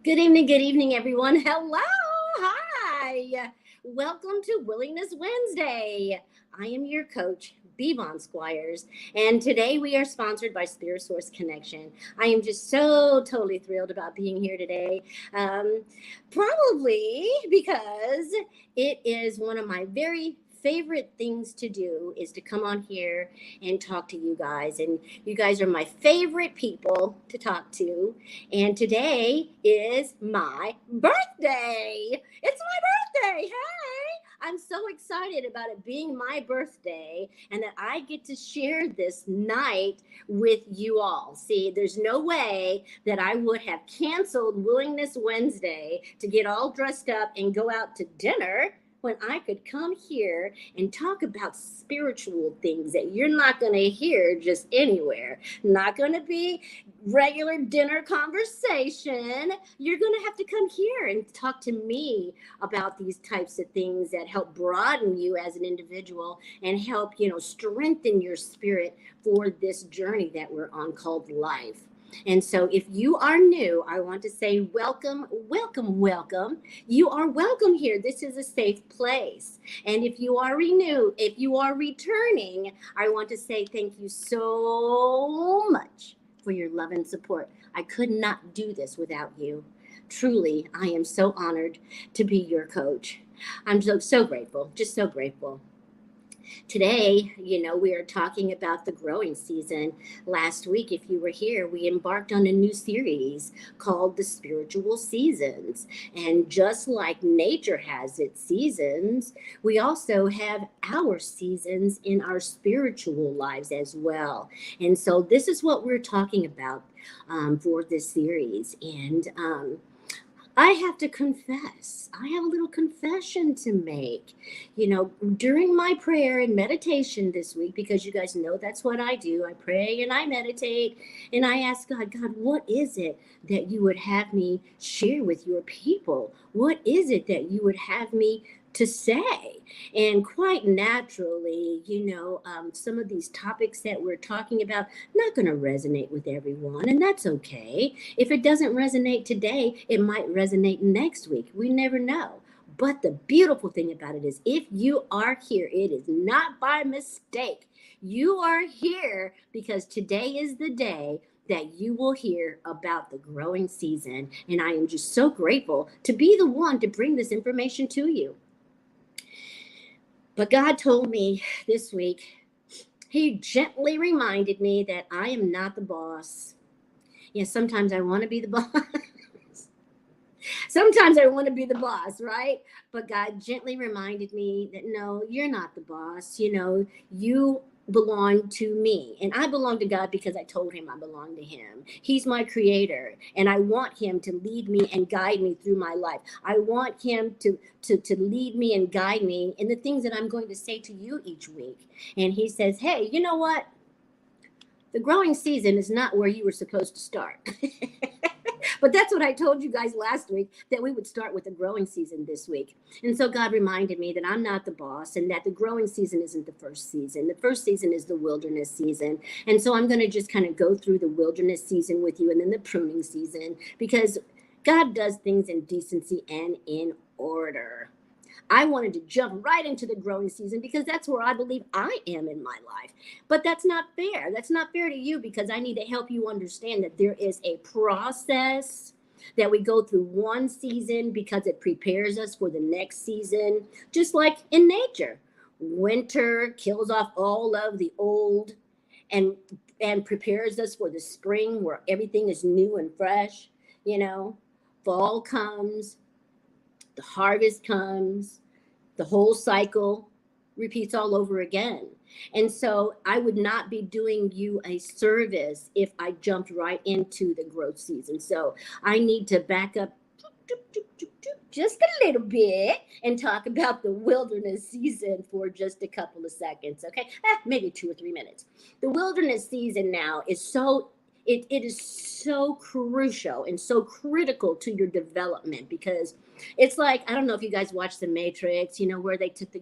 Good evening, everyone. Hello. Hi. Welcome to Willingness Wednesday. I am your coach, Bevon Squires, and today we are sponsored by Spirit Source Connection. I am just so totally thrilled about being here today, probably because it is one of my very favorite things to do is to come on here and talk to you guys, and you guys are my favorite people to talk to. And today is my birthday. It's my birthday. Hey, I'm so excited about it being my birthday and that I get to share this night with you all. See, there's no way that I would have canceled Willingness Wednesday to get all dressed up and go out to dinner when I could come here and talk about spiritual things that you're not going to hear just anywhere. Not going to be regular dinner conversation. You're going to have to come here and talk to me about these types of things that help broaden you as an individual and help, strengthen your spirit for this journey that we're on called life. And so if you are new, I want to say welcome, welcome, welcome. You are welcome here. This is a safe place. And if you are returning, I want to say thank you so much for your love and support. I could not do this without you. Truly, I am so honored to be your coach. I'm so grateful, just so grateful. Today, we are talking about the growing season. Last week, if you were here, we embarked on a new series called The Spiritual Seasons. And just like nature has its seasons, we also have our seasons in our spiritual lives as well. And so this is what we're talking about for this series. And I have to confess, I have a little confession to make. During my prayer and meditation this week, because you guys know that's what I do. I pray and I meditate and I ask God, what is it that you would have me share with your people? What is it that you would have me to say? And quite naturally, some of these topics that we're talking about not going to resonate with everyone, and that's okay. If it doesn't resonate today, it might resonate next week. We never know. But the beautiful thing about it is if you are here, it is not by mistake. You are here because today is the day that you will hear about the growing season. And I am just so grateful to be the one to bring this information to you. But God told me this week, He gently reminded me that I am not the boss. Yes, sometimes I want to be the boss. Sometimes I want to be the boss, right? But God gently reminded me that no, you're not the boss. You belong to me. And I belong to God because I told Him I belong to Him. He's my creator. And I want Him to lead me and guide me through my life. I want Him to lead me and guide me in the things that I'm going to say to you each week. And He says, hey, you know what? The growing season is not where you were supposed to start. But that's what I told you guys last week, that we would start with the growing season this week. And so God reminded me that I'm not the boss and that the growing season isn't the first season. The first season is the wilderness season. And so I'm going to just kind of go through the wilderness season with you and then the pruning season, because God does things in decency and in order. I wanted to jump right into the growing season because that's where I believe I am in my life. But that's not fair. That's not fair to you, because I need to help you understand that there is a process that we go through one season because it prepares us for the next season, just like in nature. Winter kills off all of the old and prepares us for the spring where everything is new and fresh. Fall comes, the harvest comes, the whole cycle repeats all over again. And so I would not be doing you a service if I jumped right into the growth season. So I need to back up just a little bit and talk about the wilderness season for just a couple of seconds, okay? Maybe 2 or 3 minutes. The wilderness season now is it is so crucial and so critical to your development, because it's like, I don't know if you guys watch The Matrix, where they took the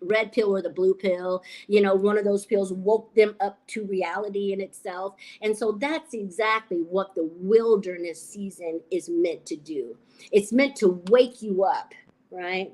red pill or the blue pill. One of those pills woke them up to reality in itself. And so that's exactly what the wilderness season is meant to do. It's meant to wake you up, right?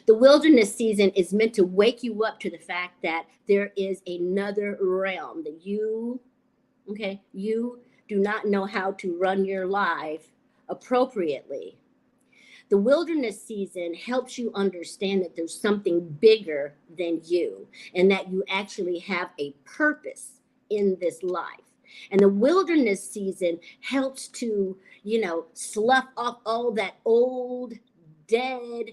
The wilderness season is meant to wake you up to the fact that there is another realm that you do not know how to run your life appropriately. The wilderness season helps you understand that there's something bigger than you and that you actually have a purpose in this life. And the wilderness season helps to, slough off all that old, dead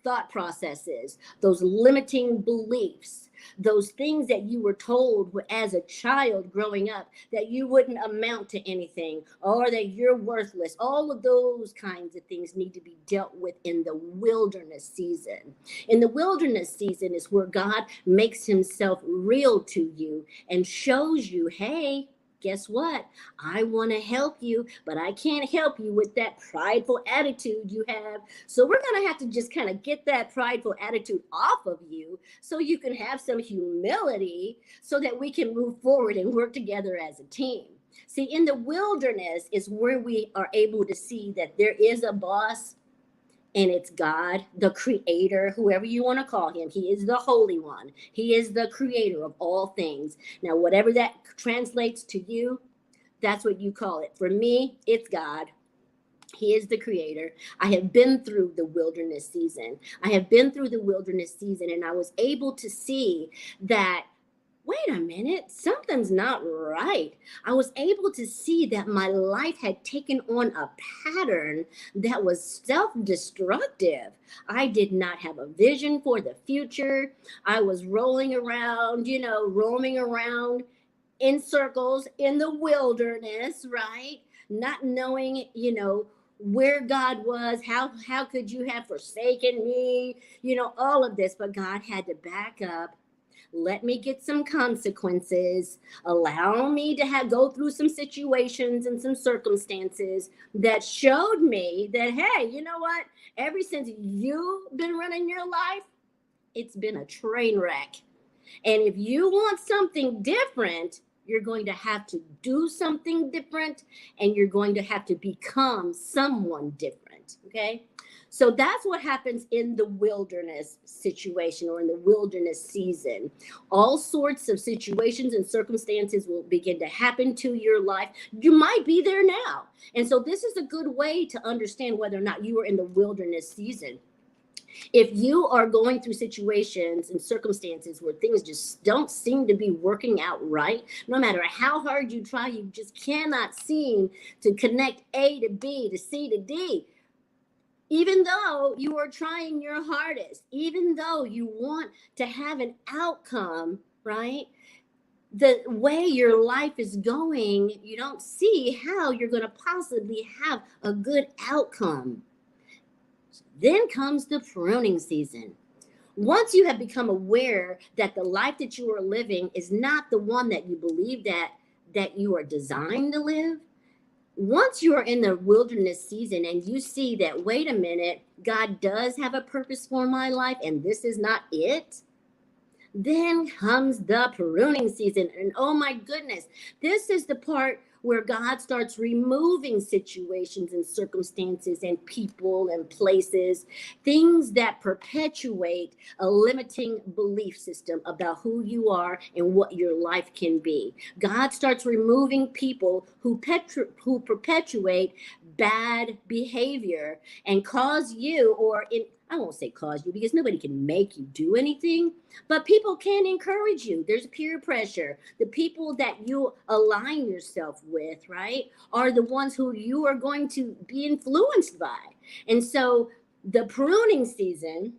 thought processes, those limiting beliefs, those things that you were told as a child growing up that you wouldn't amount to anything or that you're worthless. All of those kinds of things need to be dealt with in the wilderness season. In the wilderness season is where God makes himself real to you and shows you, hey, guess what? I want to help you, but I can't help you with that prideful attitude you have. So we're going to have to just kind of get that prideful attitude off of you so you can have some humility so that we can move forward and work together as a team. See, in the wilderness is where we are able to see that there is a boss, and it's God, the creator, whoever you want to call him. He is the Holy One. He is the creator of all things. Now, whatever that translates to you, that's what you call it. For me, it's God. He is the creator. I have been through the wilderness season. And I was able to see that, wait a minute, something's not right. I was able to see that my life had taken on a pattern that was self-destructive. I did not have a vision for the future. I was roaming around in circles in the wilderness, right? Not knowing, where God was, how could you have forsaken me, all of this. But God had to back up, let me get some consequences, allow me to go through some situations and some circumstances that showed me that, hey, you know what? Ever since you've been running your life, it's been a train wreck. And if you want something different, you're going to have to do something different, and you're going to have to become someone different, okay? So that's what happens in the wilderness situation or in the wilderness season. All sorts of situations and circumstances will begin to happen to your life. You might be there now. And so this is a good way to understand whether or not you are in the wilderness season. If you are going through situations and circumstances where things just don't seem to be working out right, no matter how hard you try, you just cannot seem to connect A to B to C to D. Even though you are trying your hardest, even though you want to have an outcome, right? The way your life is going, you don't see how you're going to possibly have a good outcome. Then comes the pruning season. Once you have become aware that the life that you are living is not the one that you believe that you are designed to live, once you are in the wilderness season and you see that, wait a minute, God does have a purpose for my life and this is not it, then comes the pruning season. And oh my goodness, this is the part where God starts removing situations and circumstances and people and places, things that perpetuate a limiting belief system about who you are and what your life can be. God starts removing people who perpetuate bad behavior and cause you, I won't say cause you because nobody can make you do anything, but people can encourage you. There's peer pressure. The people that you align yourself with, right, are the ones who you are going to be influenced by. And so the pruning season,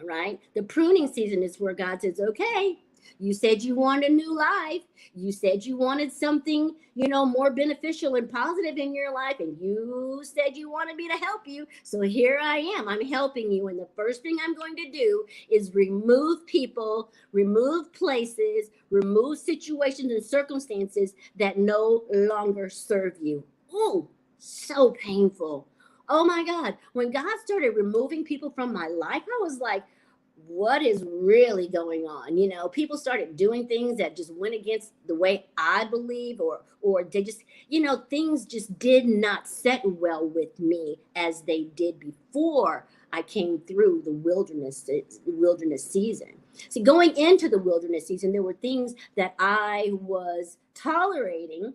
right, the pruning season is where God says, okay, you said you wanted a new life. You said you wanted something, more beneficial and positive in your life. And you said you wanted me to help you. So here I am. I'm helping you. And the first thing I'm going to do is remove people, remove places, remove situations and circumstances that no longer serve you. Oh, so painful. Oh my God. When God started removing people from my life, I was like, what is really going on? You know, people started doing things that just went against the way I believe, or they just, you know, things just did not set well with me as they did before I came through the wilderness season. See, going into the wilderness season, there were things that I was tolerating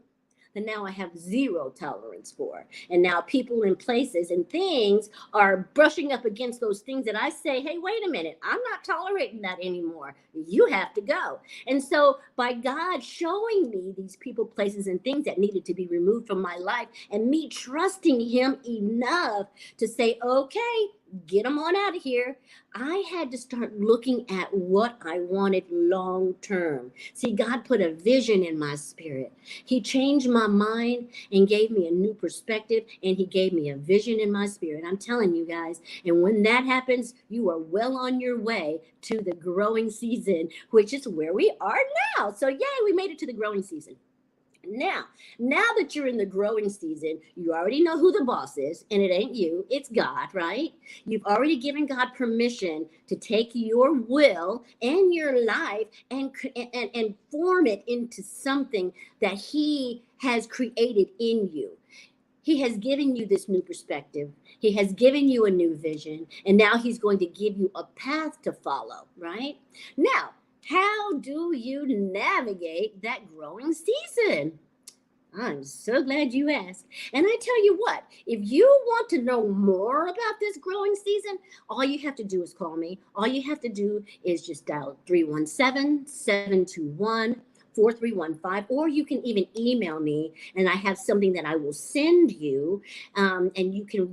that now I have zero tolerance for. And now people and places and things are brushing up against those things that I say, hey, wait a minute, I'm not tolerating that anymore. You have to go. And so by God showing me these people, places, and things that needed to be removed from my life, and me trusting him enough to say, okay, get them on out of here, I had to start looking at what I wanted long term. See, God put a vision in my spirit. He changed my mind and gave me a new perspective, and he gave me a vision in my spirit. I'm telling you guys, and when that happens, you are well on your way to the growing season, which is where we are now. So yay, we made it to the growing season. Now that you're in the growing season, you already know who the boss is, and it ain't you, it's God, right? You've already given God permission to take your will and your life and form it into something that he has created in you. He has given you this new perspective. He has given you a new vision, and now he's going to give you a path to follow, right? Now, how do you navigate that growing season? I'm so glad you asked. And I tell you what, if you want to know more about this growing season, all you have to do is call me. All you have to do is just dial 317-721-4315, or you can even email me, and I have something that I will send you, and you can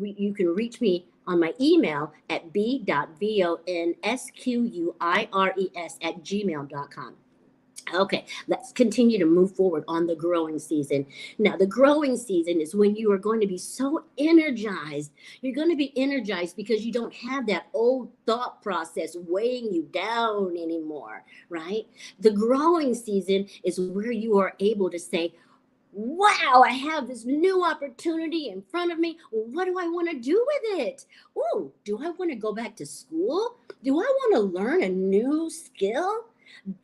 reach me on my email at b.vonsquires@gmail.com. Okay, let's continue to move forward on the growing season. Now, the growing season is when you are going to be so energized. You're going to be energized because you don't have that old thought process weighing you down anymore, right? The growing season is where you are able to say, wow, I have this new opportunity in front of me. What do I want to do with it? Oh, do I want to go back to school? Do I want to learn a new skill?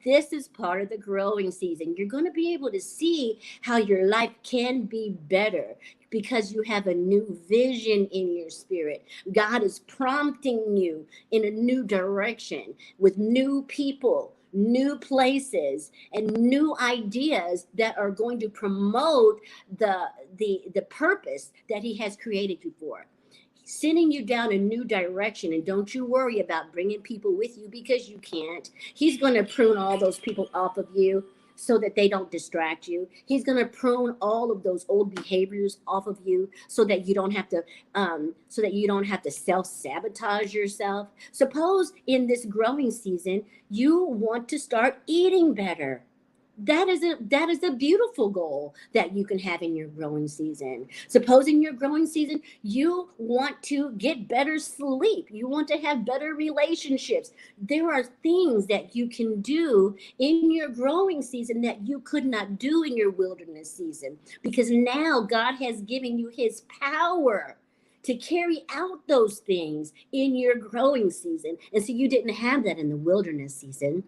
This is part of the growing season. You're going to be able to see how your life can be better because you have a new vision in your spirit. God is prompting you in a new direction with new people, new places, and new ideas that are going to promote the purpose that he has created you for. Sending you down a new direction, and don't you worry about bringing people with you because you can't. He's going to prune all those people off of you so that they don't distract you. He's going to prune all of those old behaviors off of you so that you don't have to self-sabotage yourself. Suppose in this growing season you want to start eating better. That is a beautiful goal that you can have in your growing season. Suppose in your growing season you want to get better sleep, you want to have better relationships. There are things that you can do in your growing season that you could not do in your wilderness season, because now God has given you his power to carry out those things in your growing season. And so you didn't have that in the wilderness season.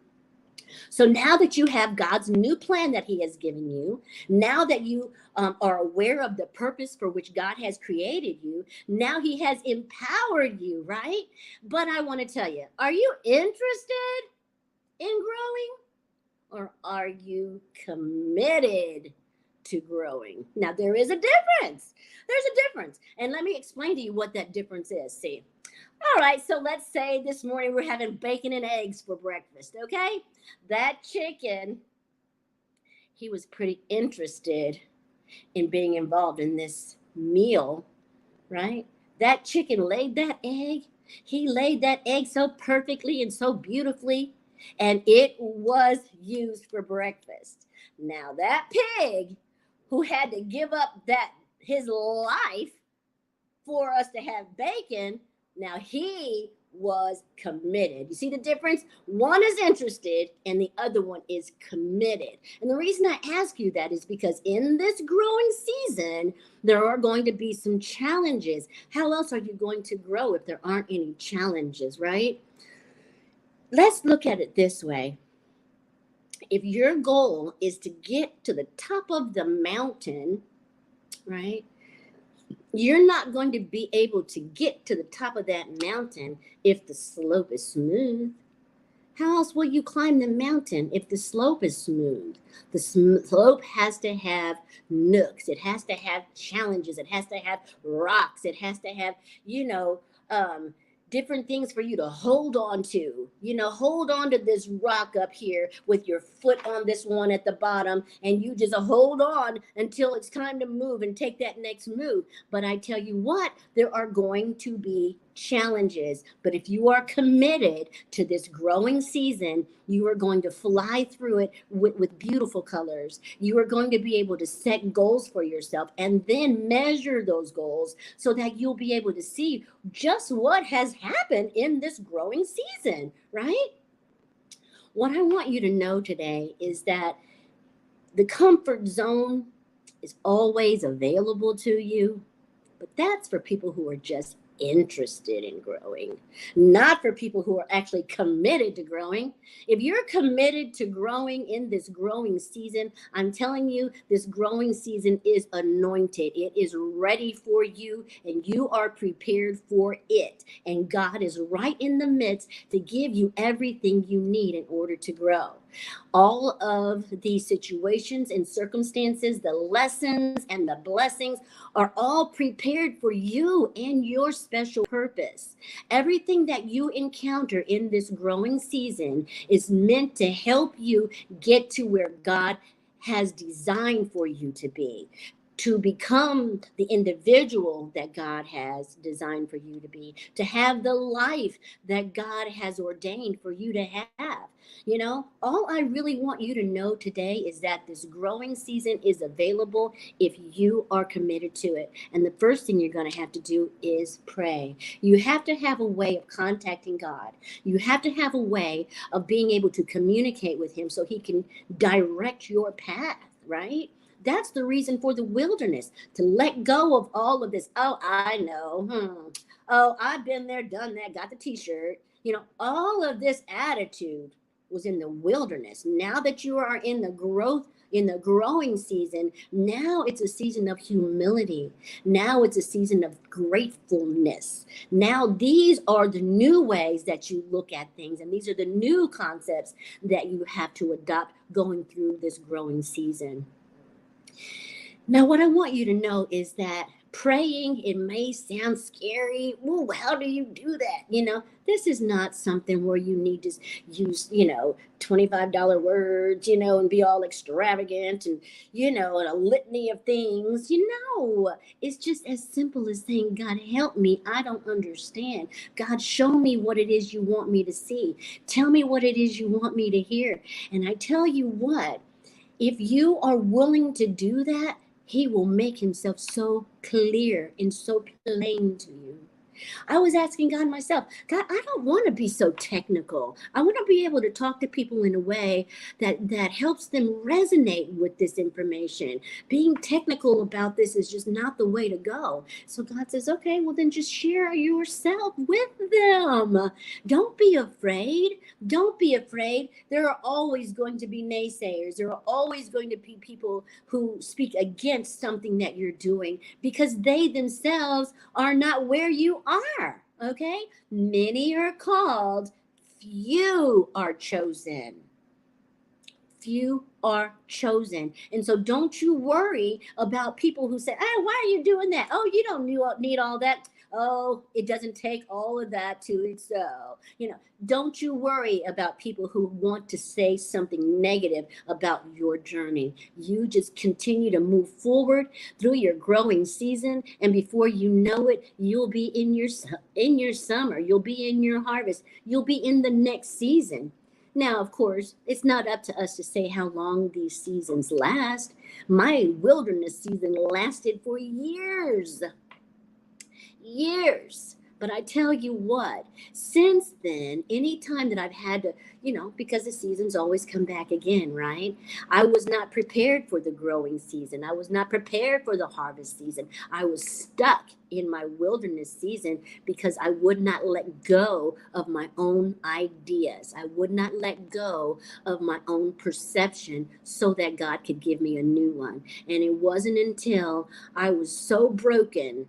So now that you have God's new plan that he has given you, now that you are aware of the purpose for which God has created you, now he has empowered you, right? But I want to tell you, are you interested in growing, or are you committed to growing? Now, there is a difference. There's a difference. And let me explain to you what that difference is. See, all right, so let's say this morning we're having bacon and eggs for breakfast, okay? That chicken, he was pretty interested in being involved in this meal, right? That chicken laid that egg. He laid that egg so perfectly and so beautifully, and it was used for breakfast. Now, that pig who had to give up his life for us to have bacon, now he was committed. You see the difference? One is interested and the other one is committed. And the reason I ask you that is because in this growing season, there are going to be some challenges. How else are you going to grow if there aren't any challenges, right? let's look at it this way. If your goal is to get to the top of the mountain, right, you're not going to be able to get to the top of that mountain if the slope is smooth. How else will you climb the mountain if the slope is smooth? The slope has to have nooks. It has to have challenges. It has to have rocks. It has to have, you know, um, different things for you to hold on to. Hold on to this rock up here with your foot on this one at the bottom, and you just hold on until it's time to move and take that next move. But I tell you what, there are going to be challenges. But if you are committed to this growing season, you are going to fly through it with beautiful colors. You are going to be able to set goals for yourself and then measure those goals so that you'll be able to see just what has happened in this growing season, right? What I want you to know today is that the comfort zone is always available to you, but that's for people who are just interested in growing, not for people who are actually committed to growing. If you're committed to growing in this growing season, I'm telling you, this growing season is anointed. It is ready for you, and you are prepared for it. And God is right in the midst to give you everything you need in order to grow. All of these situations and circumstances, the lessons and the blessings are all prepared for you and your special purpose. Everything that you encounter in this growing season is meant to help you get to where God has designed for you to be, to become the individual that God has designed for you to be, to have the life that God has ordained for you to have. All I really want you to know today is that this growing season is available if you are committed to it. And the first thing you're going to have to do is pray. You have to have a way of contacting God. You have to have a way of being able to communicate with Him so He can direct your path, right? That's the reason for the wilderness, to let go of all of this. Oh, I know. Oh, I've been there, done that, got the t-shirt. All of this attitude was in the wilderness. Now that you are in the growing season, now it's a season of humility. Now it's a season of gratefulness. Now these are the new ways that you look at things, and these are the new concepts that you have to adopt going through this growing season. Now, what I want you to know is that praying, it may sound scary. Well, how do you do that? This is not something where you need to use, $25 words, and be all extravagant and, and a litany of things. It's just as simple as saying, God, help me. I don't understand. God, show me what it is you want me to see. Tell me what it is you want me to hear. And I tell you what, if you are willing to do that, He will make Himself so clear and so plain to you. I was asking God myself, God, I don't want to be so technical. I want to be able to talk to people in a way that helps them resonate with this information. Being technical about this is just not the way to go. So God says, okay, well then just share yourself with them. Don't be afraid. Don't be afraid. There are always going to be naysayers. There are always going to be people who speak against something that you're doing because they themselves are not where you are. Okay? Many are called, few are chosen. Few are chosen. And so don't you worry about people who say, oh, why are you doing that? Oh, you don't need all that. Oh, it doesn't take all of that to excel. Don't you worry about people who want to say something negative about your journey. You just continue to move forward through your growing season, and before you know it, you'll be in your summer. You'll be in your harvest. You'll be in the next season. Now, of course, it's not up to us to say how long these seasons last. My wilderness season lasted for years. Years. But I tell you what, since then, anytime that I've had to, because the seasons always come back again, right? I was not prepared for the growing season. I was not prepared for the harvest season. I was stuck in my wilderness season because I would not let go of my own ideas. I would not let go of my own perception so that God could give me a new one. And it wasn't until I was so broken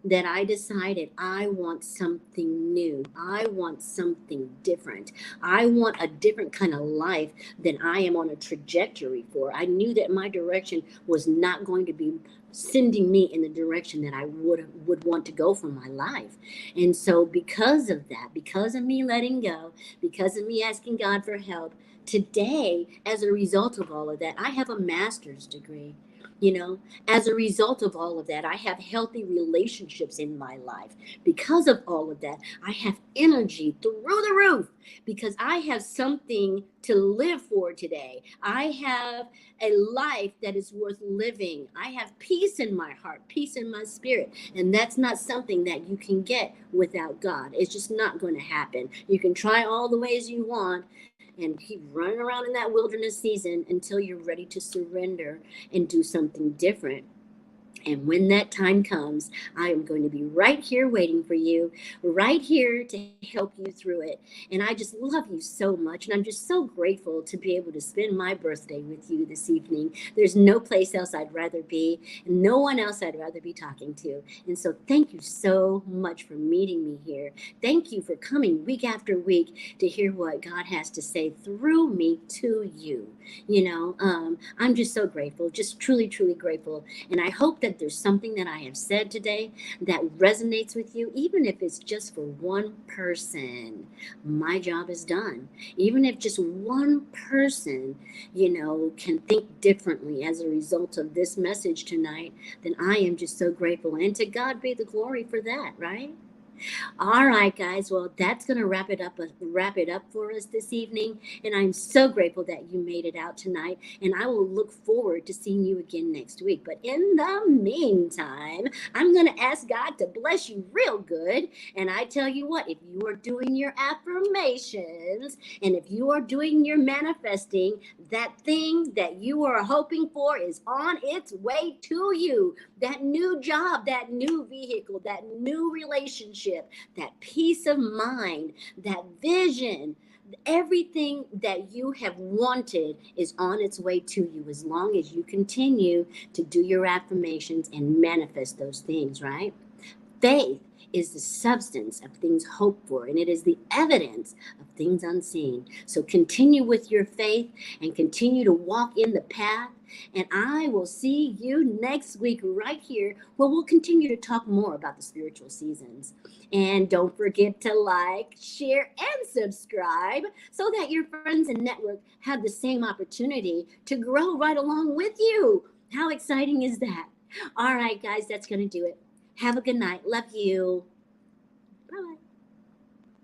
that I decided I want something new. I want something different. I want a different kind of life than I am on a trajectory for. I knew that my direction was not going to be sending me in the direction that I would want to go for my life. And so because of that, because of me letting go, because of me asking God for help, today, as a result of all of that, I have a master's degree. You know, as a result of all of that, I have healthy relationships in my life. Because of all of that, I have energy through the roof because I have something to live for today. I have a life that is worth living. I have peace in my heart, peace in my spirit. And that's not something that you can get without God. It's just not going to happen. You can try all the ways you want and keep running around in that wilderness season until you're ready to surrender and do something different. And when that time comes, I am going to be right here waiting for you, right here to help you through it. And I just love you so much. And I'm just so grateful to be able to spend my birthday with you this evening. There's no place else I'd rather be, and no one else I'd rather be talking to. And so thank you so much for meeting me here. Thank you for coming week after week to hear what God has to say through me to you. I'm just so grateful, just truly, truly grateful. And I hope that there's something that I have said today that resonates with you, even if it's just for one person. My job is done. Even if just one person, can think differently as a result of this message tonight, then I am just so grateful. And to God be the glory for that, right? All right, guys. Well, that's going to wrap it up for us this evening. And I'm so grateful that you made it out tonight. And I will look forward to seeing you again next week. But in the meantime, I'm going to ask God to bless you real good. And I tell you what, if you are doing your affirmations and if you are doing your manifesting, that thing that you are hoping for is on its way to you. That new job, that new vehicle, that new relationship, that peace of mind, that vision, everything that you have wanted is on its way to you as long as you continue to do your affirmations and manifest those things, right? Faith is the substance of things hoped for, and it is the evidence of things unseen. So continue with your faith and continue to walk in the path. And I will see you next week right here where we'll continue to talk more about the spiritual seasons. And don't forget to like, share, and subscribe so that your friends and network have the same opportunity to grow right along with you. How exciting is that? All right, guys, that's going to do it. Have a good night. Love you.